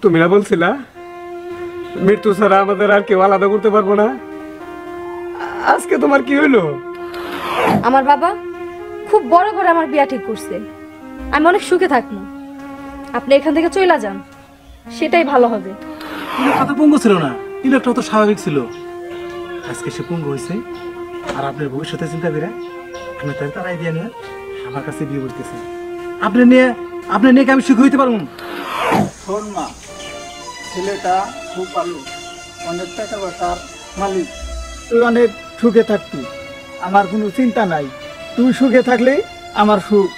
তুমি না বলছিলা মৃত্যু ছাড়া আমাদের আর কেউ আলাদা করতে পারবো না? আজকে তোমার কি হইলো? আমার বাবা খুব বড় করে আমার বিয়া ঠিক করছে। আমি অনেক সুখে থাকবো। আপনি এখান থেকে চলে যান, সেটাই ভালো হবে। কথা পঙ্গু ছিল না, ইলেকট্রা তো স্বাভাবিক ছিল। আজকে সে পঙ্গু হয়েছে, আর আপনার ভবিষ্যতে চিন্তা করে আমি তার তারাই দিয়ে নিয়ে আমার কাছে বিয়ে করতেছি। আপনি নিয়ে কি আমি সুখী হইতে পারবো? শোন মা, ছেলেটা খুব ভালো, অনেক টাকা পয়সার মালিক। তুই অনেক সুখে থাকবি, আমার কোনো চিন্তা নাই। তুই সুখে থাকলে আমার সুখ,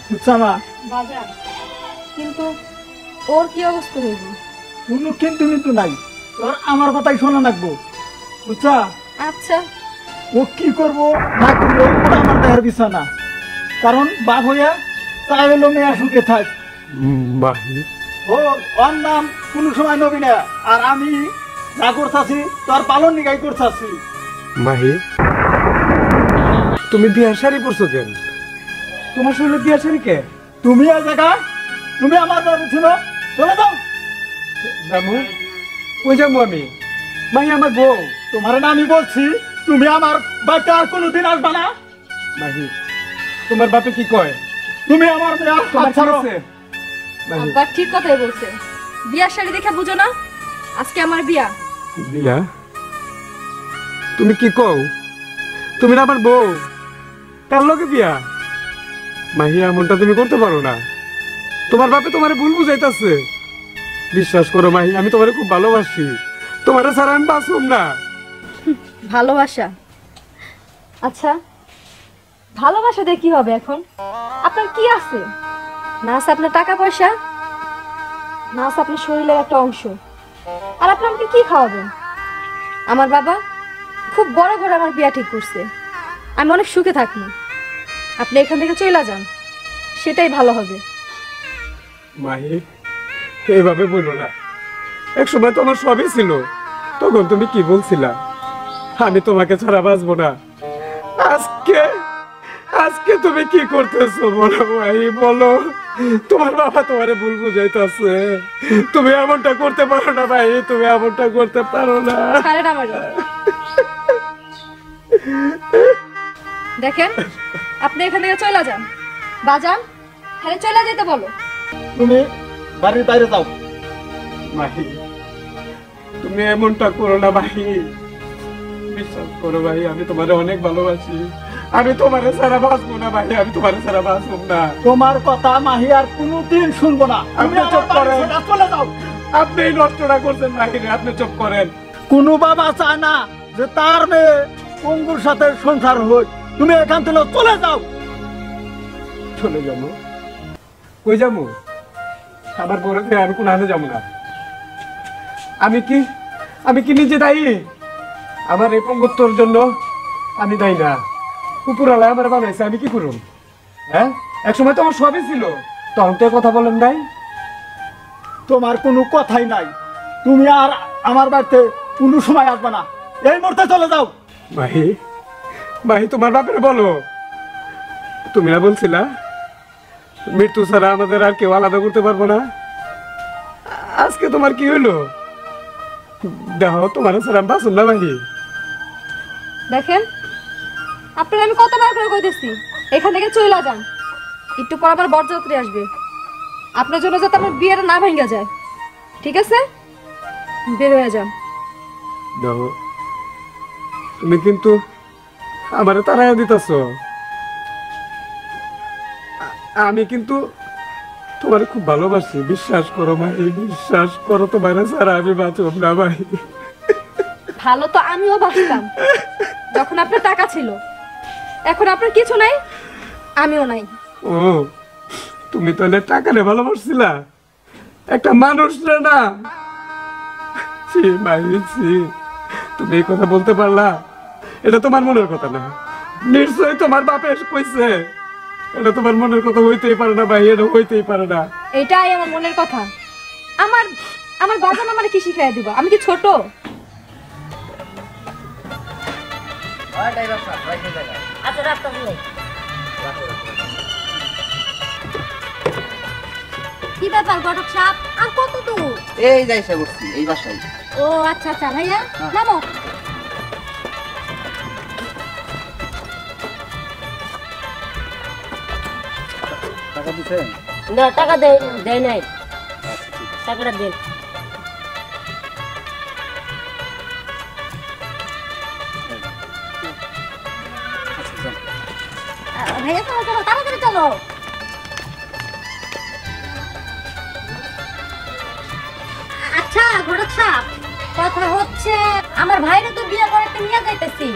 বুঝছা মা? বাজার কিন্তু ওর কি অবস্থা হইব? কোনো কিন্তু নাই, তোর আমার কথাই শোনা লাগবো, বুঝছা? আচ্ছা, ও কি করবো না করবো ওটা আমার দেহের বিষয় না। কারণ বাপ হইয়া চাই হলো মেয়া সুখে থাক। মাহি, ওর নাম কোনো সময় নবী না, আর আমি যা করতেছি তোর পালন নিগাই করতেছি। মাহি, তুমি বিয়ার শাড়ি পরছো কেন? তোমার শরীরে বিয়ার শাড়ি কে? তুমি এই জায়গা, তুমি আমার বাড়ি ছিল, চলে যাও। যাবো? কই যাবো আমি? মাহি আমার বউ। তোমার না আমি বলছি, তুমি আমার বাড়িতে আর কোনোদিন আসবা না। মাহি, তোমার বাপে কি কয়? তুমি আমার মেয়ে তোমার কি হইছে? মাহি, আব্বা ঠিক কথাই বলছে। বিয়ার শাড়ি দেখে বুঝো না, আজকে আমার বিয়া। বিয়া? তুমি কি কও? তুমি না আমার বউ, তার লগে বিয়া? মাহি, এমনটা তুমি করতে পারো না। তোমার বাপে তোমারে ভুল বুঝাইতাছে। বিশ্বাস করো মাহি, আমি তোমারে খুব ভালোবাসি। তোমারে ছাড়া আমি বাঁচব না। ভালোবাসা? আচ্ছা, ভালোবাসা দিয়ে কি হবে এখন? আপনার কি আছে? না আছে আপনার টাকা পয়সা, না আছে আপনার শরীরের একটা অংশ, আর আপনি আমাকে কি খাওয়াবেন? আমার বাবা খুব বড় করে আমার বিয়া ঠিক করছে। আমি অনেক সুখে থাকবো। আপনি এখান থেকে চলে যান, সেটাই ভালো হবে। মাহি, এইভাবে বলো না। এক সময় তো আমার সবই ছিল, তখন তুমি কি বলছিলা আমি তোমাকে ছাড়া বাঁচবো না। আজকে আজকে তুমি কি করতেছো বলো ভাই, বলো। তোমার বাবা তোমারে ভুল বুঝাইতেছে। তুমি এমনটা করতে পারো না ভাই, তুমি এমনটা করতে পারো না। ছাড়েন আমারে। দেখেন, আপনি এখান থেকে চলে যান। বাজান, হ্যাঁ চলে যেতে বলো। তুমি বাড়ির বাইরে যাও। মাহি, তুমি এমনটা করো না ভাই। বিশ্বাস করো ভাই, আমি তোমারে অনেক ভালোবাসি। আমি তোমারে ছাড়া বাঁচবো না ভাই, আমি তোমারে ছাড়া বাঁচবো না। তোমার কথা মাহি আর কোনোদিন শুনবো না। আপনি চুপ করেন। চলে যাও। আপনি এই নষ্টটা করছেন মাহি, আপনি চুপ করেন। কোনো বাবা চায় না যে তার মেয়ে পঙ্গুর সাথে সংসার হয়। তুমি এখান থেকে চলে যাও। চলে যাবো? কই যাবো? আমার বড় থেকে আমি কোনো আনে যাবো না। আমি কি নিজে দায়ী? আমার এই পঙ্গুত্বর জন্য আমি দায়ী না। উপরালায় আমার বানাইছে, আমি কি করুন? হ্যাঁ, এক সময় তো আমার সবই ছিল, তখন তো কথা বলেন নাই। তোমার কোনো কথাই নাই। তুমি আর আমার বাড়িতে কোনো সময় আসবে না। এই মুহূর্তে চলে যাও। মাহি, মাহি, তোমার বাপের বলো। তুমি না বলছিলা মৃত্যু ছাড়া আমাদের আর কেউ আলাদা করতে পারবো না? আজকে তোমার কি হইলো? দেখো, তোমার ছাড়া আমি বাঁচুন না মাহি। দেখেন, আপনাকে আমি কতবার করে কইতেছি এখান থেকে চলে যান। একটু পর আবার বরযাত্রী আসবে, আপনার জন্য যাতে আমার বিয়েটা না ভেঙে যায়। ঠিক আছে, বের হয়ে যান। দেখো, তুমি কিন্তু আমারে তাড়াইয়া দিতেছ। আমি কিন্তু তোমার খুব ভালোবাসি, বিশ্বাস করো মাহি, বিশ্বাস করো। তোমার ছাড়া আমি বাঁচব না ভাই। ভালো তো আমিও বাঁচতাম যখন আপনার টাকা ছিল। এখন আপনার কিছু নাই, আমিও নাই। ও, তুমি তাহলে টাকারে ভালোবাসছিলা, একটা মানুষ না? ছি মাহি, ছি। তুমি এই কথা বলতে পারলা? এটা তোমার মনের কথা না, নিশ্চয়ই তোমার বাপে কইছে। এটা তোমার মনের কথা হইতেই পারে না ভাই, এটা হইতেই পারে না। এটাই আমার মনের কথা। আমার আমার বাজান আমারে কি শিখাই দিব? আমি কি ছোট? কি ব্যাপার ঘটক সাহেব, আর কত দূর? এই যাই সে বসছি এই বাসায়। ও আচ্ছা আচ্ছা ভাইয়া নামো। টাকা দিছেন? না টাকা দেয় নাই, টাকাটা দেন। ভাইয়া চলো চলো তাড়াতাড়ি চলো। আচ্ছা ঘটক সাহেব, কথা হচ্ছে আমার ভাইরে তো বিয়ে করাতে নিয়ে যাইতেছি।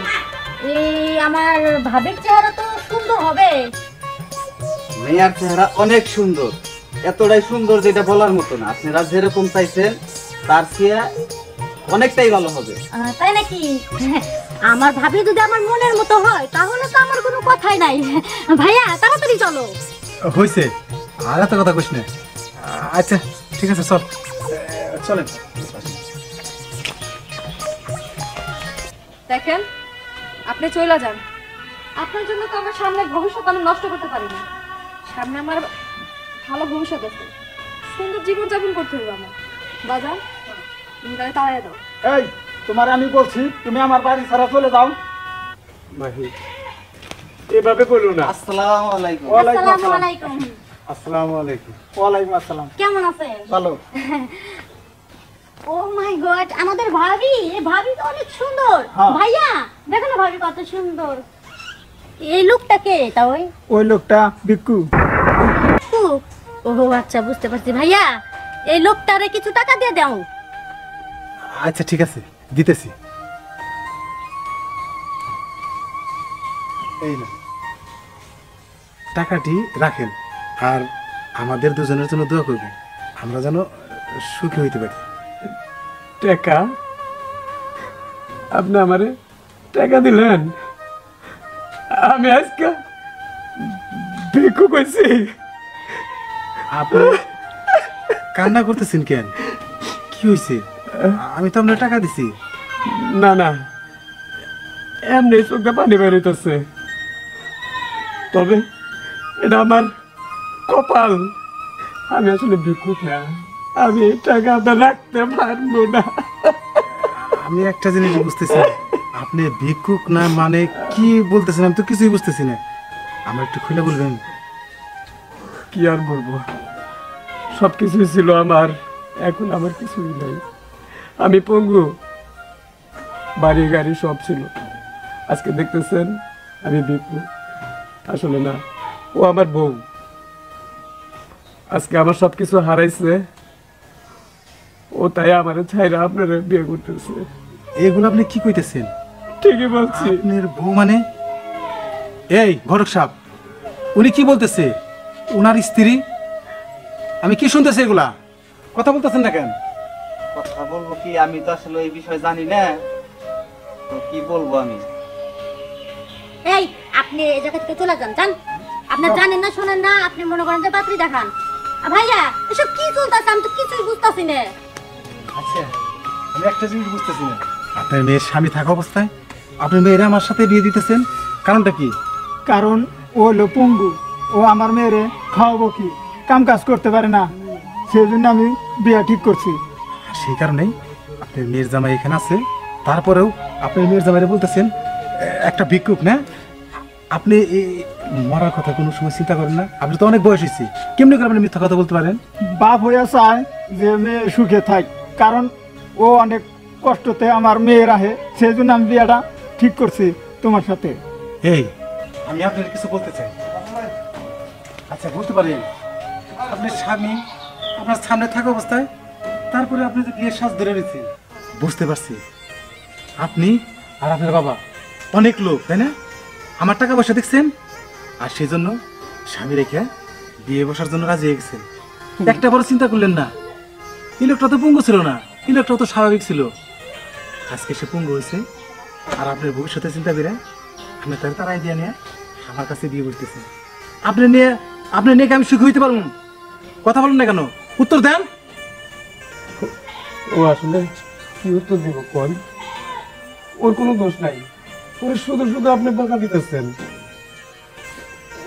এই আমার ভাবির চেহারা তো সুন্দর হবে। মেয়ার চেহারা অনেক সুন্দর, এতটাই সুন্দর যেটা বলার মতো না। আপনারা যেরকম চাইছেন তার চেয়ে অনেকটাই ভালো হবে। তাই নাকি? আমার ভাবি যদি আমার মনের মতো হয় তাহলে তো আমার কোনো কথাই নাই। ভাইয়া তাড়াতাড়ি চলো। হয়েছে, আর এত কথা কইস না। আচ্ছা ঠিক আছে, চল চলেন। দেখেন আপনি চলে যান, আপনার জন্য তো আমার সামনের ভবিষ্যৎ আমি নষ্ট করতে পারি না। সামনে আমার ভালো ভবিষ্যৎ আছে, সুন্দর জীবন যাপন করতে হবে আমার। বাজান তুমি তাহলে তাড়াই দাও। এই তোমার আমি বলছি তুমি আমার বাড়ি ছাড়া চলে যাও। মাহি এভাবে বলো না। আসসালামু আলাইকুম। ওয়ালাইকুম আসসালামু আসসালাম। আলাইকুম। আসসালামু আলাইকুম। ওয়ালাইকুম আসসালাম। কেমন আছেন? ভালো। ও মাই গড, আমাদের ভাবি, এই ভাবি তো অনেক সুন্দর। হ্যাঁ। ভাইয়া দেখো না ভাবি কত সুন্দর। এই লোকটা কে? তা ওই লোকটা ভিক্ষু। ও আচ্ছা বুঝতে পারছি। ভাইয়া এই লোকটারে কিছু টাকা দিয়ে দাও। আচ্ছা ঠিক আছে, দিতেছি। এই না, টাকাটি রাখেন আর আমাদের দুজনের জন্য দোয়া করবেন, আমরা যেন সুখী হইতে পারি। টাকা? আপনি আমারে টাকা দিলেন? আমি আজকে ভিক্ষু কইছি। আপনি কান্না করতেছেন কেন? কি হয়েছে? আমি তো আপনার টাকা দিছি। না না, এমনি চোখে পানি বেরোইতেছে। তবে এটা আমার কপাল, আমি আসলে ভিক্ষুক না, আমি এই টাকা আপনার রাখতে পারবো না। আমি একটা জিনিস বুঝতেছি না, আপনি ভিক্ষুক না মানে কি বলতেছেন? আমি তো কিছুই বুঝতেছি না, আমার একটু খুলে বলবেন? কি আর বলবো, সবকিছুই ছিল আমার, এখন আমার কিছুই নাই। আমি পঙ্গু, বাড়ি গাড়ি সব ছিল, আজকে দেখতেছেন আমি ভিক্ষু। আসলে না, ও আমার বউ, আজকে আমার সবকিছু হারাইছে, ও তাই আমার ছাইরা আপনারা বিয়ে করতেছে। এগুলো আপনি কি কইতেছেন? ঠিকই বলছি। আপনার বউ মানে? এই ঘটক সাহেব, উনি কি বলতেছে? ওনার স্ত্রী? আমি কি শুনতেছি এগুলা? কথা বলতেছেন না কেন? কথা বলবো কি, আমি তো আসলে এই বিষয় জানি না, তো কি বলবো আমি। এই আপনি এই জায়গা থেকে চলে যান, যান। আপনি জানেন না শোনেন না, আপনি মনে করেন যে পাত্রী দেখান। ভাইয়া এসব কি চলতেছে? আমি তো কিছুই বুঝতেছি না। আচ্ছা, আমি একটা জিনিস বুঝতেছি না, আপনার মেয়ের স্বামী থাকা অবস্থায় আপনার মেয়েরা আমার সাথে বিয়ে দিতেছেন, কারণটা কি? কারণ ও হলো পঙ্গু, ও আমার মেয়েরে খাওয়াবো কি, কাম কাজ করতে পারে না, সেই জন্য আমি বিয়ে ঠিক করছি। সেই কারণেই আপনার মেয়ের জামাই এখানে আছে, তারপরেও আপনার মেয়ের জামাইরে বলতেছেন একটা ভিক্ষুক না? আপনি মরার কথা কোনো সময় চিন্তা করেন না? আপনি তো অনেক বয়স হয়েছে, কেমনি করে আপনি মিথ্যা কথা বলতে পারেন? বাপ হইয়া চায় যে মেয়ে সুখে থাক, কারণ ও অনেক কষ্টতে আমার মেয়ে রাহে, সেই জন্য আমি বিয়েটা ঠিক করছি তোমার সাথে। এই আমি আপনার কিছু বলতে চাই। আচ্ছা বলতে পারেন, আপনার স্বামী আপনার সামনে থাকা অবস্থায় তারপরে আপনি যে বিয়ের সাজ ধরে রয়েছেন, বুঝতে পারছি আপনি আর আপনার বাবা অনেক লোক, তাই না? আমার টাকা পয়সা দেখছেন, আর সেই জন্য স্বামী রেখে বিয়ে বসার জন্য রাজি হয়ে গেছেন। একটা বড় চিন্তা করলেন না? এই লোকটা তো পঙ্গু ছিল না, এই লোকটা তো স্বাভাবিক ছিল। আজকে সে পঙ্গু হয়েছে, আর আপনার ভবিষ্যতে চিন্তা করে আপনি তার তারাই দিয়ে নিয়ে আমার কাছে বিয়ে করতেছে। আপনি নিয়ে কি আমি সুখী হইতে পারবো? কথা বলেন না কেন? উত্তর দেন। ও আসলে কি উত্তর দিব কোন? ওর কোনো দোষ নাই, ওর শুধু শুধু আপনি বকা দিতেছেন।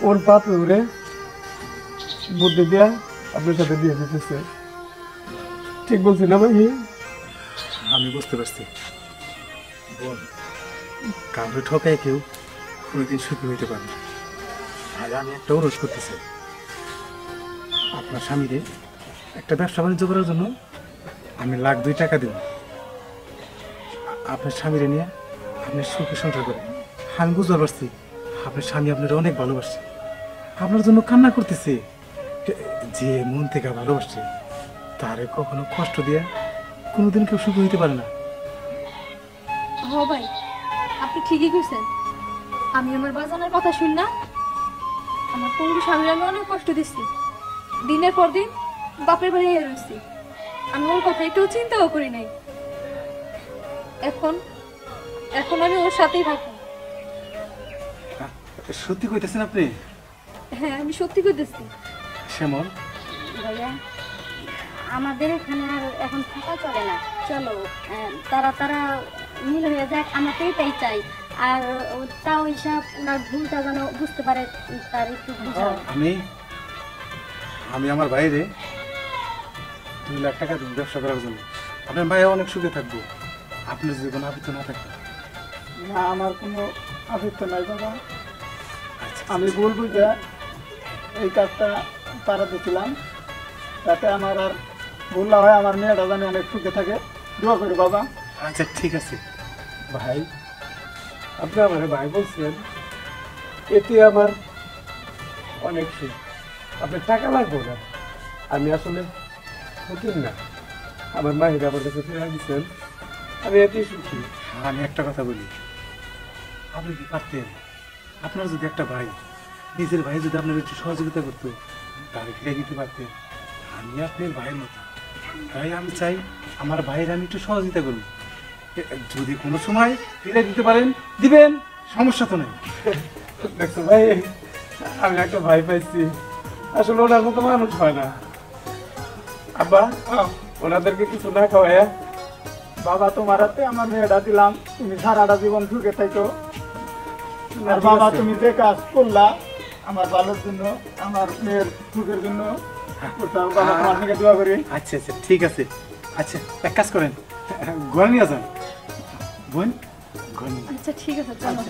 ওর বাপে ওরে বুদ্ধি দিয়া আপনার সাথে বিয়ে দিতেছে। ঠিক বলছি না মাহি? আমি বুঝতে পারছি বোন, কাউকে ঠকায় কেউ কোনোদিন সুখী হইতে পারে না। আর আমি একটা অনুরোধ করতেছি, আপনার স্বামীরে একটা ব্যবসা বাণিজ্য করার জন্য আমি $1,02,000 দেব। আপনার স্বামীরে নিয়ে আপনি সুখে সংসার করেন। আমি বুঝতে পারছি আপনার স্বামী আপনার অনেক ভালোবাসে, আপনার জন্য কান্না করতেছে। যে মন থেকে ভালোবাসছে তারে কখনো কষ্ট দিয়ে কোনোদিন কেউ সুখী হইতে পারে না। হ ভাই, আপনি ঠিকই কইছেন। আমি আমার বাজানের কথা শুন না, আমার পঙ্গু স্বামীর আমি অনেক কষ্ট দিচ্ছি। দিনের পর দিন বাপের বাড়ি রয়েছি, আমি ওর কথা একটু চিন্তাও করি নাই। এখন এখন আমি ওর সাথেই থাকি। সত্যি কইতেছেন আপনি? হ্যাঁ, আমি সত্যি কইতেছি। শ্যামল, ভাইয়া আমাদের এখানে আর এখন থাকা চলে না, চলো তারা তারা মিল হয়ে যাক, আমরা তো এটাই চাই। আর তাও হিসাব ওনার ভুলটা যেন বুঝতে পারে, তার একটু বুঝাও। আমি আমার বাইরে $2,00,000 দিন ব্যবসা করার জন্য। আপনার ভাই অনেক সুখে থাকবো, আপনার যদি কোনো আপত্তি না থাকে। না, আমার কোনো আপত্তি নাই বাবা। আচ্ছা, আমি ভুল বুঝে এই কাজটা পারা দিয়েছিলাম, যাতে আমার আর ভুল না হয়, আমার মেয়েটা জানি অনেক সুখে থাকে। দোয়া করি বাবা। আচ্ছা ঠিক আছে। ভাই, আপনি আমার ভাই বলছেন, এতে আমার অনেক সুখ। আপনার টাকা লাগবে না, আমি আসলে ফকির না। আমার মাহির আমার কাছে ফেরা দিচ্ছেন, আমি এতেই সুখী। আমি একটা কথা বলি, আপনি কি পারতেন আপনার যদি একটা ভাই, নিজের ভাই যদি আপনার একটু সহযোগিতা করতো, তাহলে ফিরে দিতে পারতেন। আমি আপনার ভাইয়ের মতো, তাই আমি চাই আমার ভাইয়ের আমি একটু সহযোগিতা করব। যদি কোনো সময় ফিরে দিতে পারেন দিবেন, সমস্যা তো নেই। দেখছো ভাই, আমি একটা ভাই পাইছি, আসলে ওনার মতো মানুষ হয় না। আব্বা, ওনাদেরকে কিছু না খাওয়ায়। বাবা, তোমার হাতে আমার মেয়েটা দিলাম, তুমি সারাটা জীবন সুখে থাকো। আর বাবা, তুমি যে কাজ করলা আমার ভালোর জন্য, আমার মেয়ের সুখের জন্য, ওটাও বাবা তোমার থেকে দোয়া করি। আচ্ছা আচ্ছা ঠিক আছে। আচ্ছা এক কাজ করেন, ঘরে নিয়ে যান বোন, ঘরে নিয়ে যান। আচ্ছা ঠিক আছে, চলো।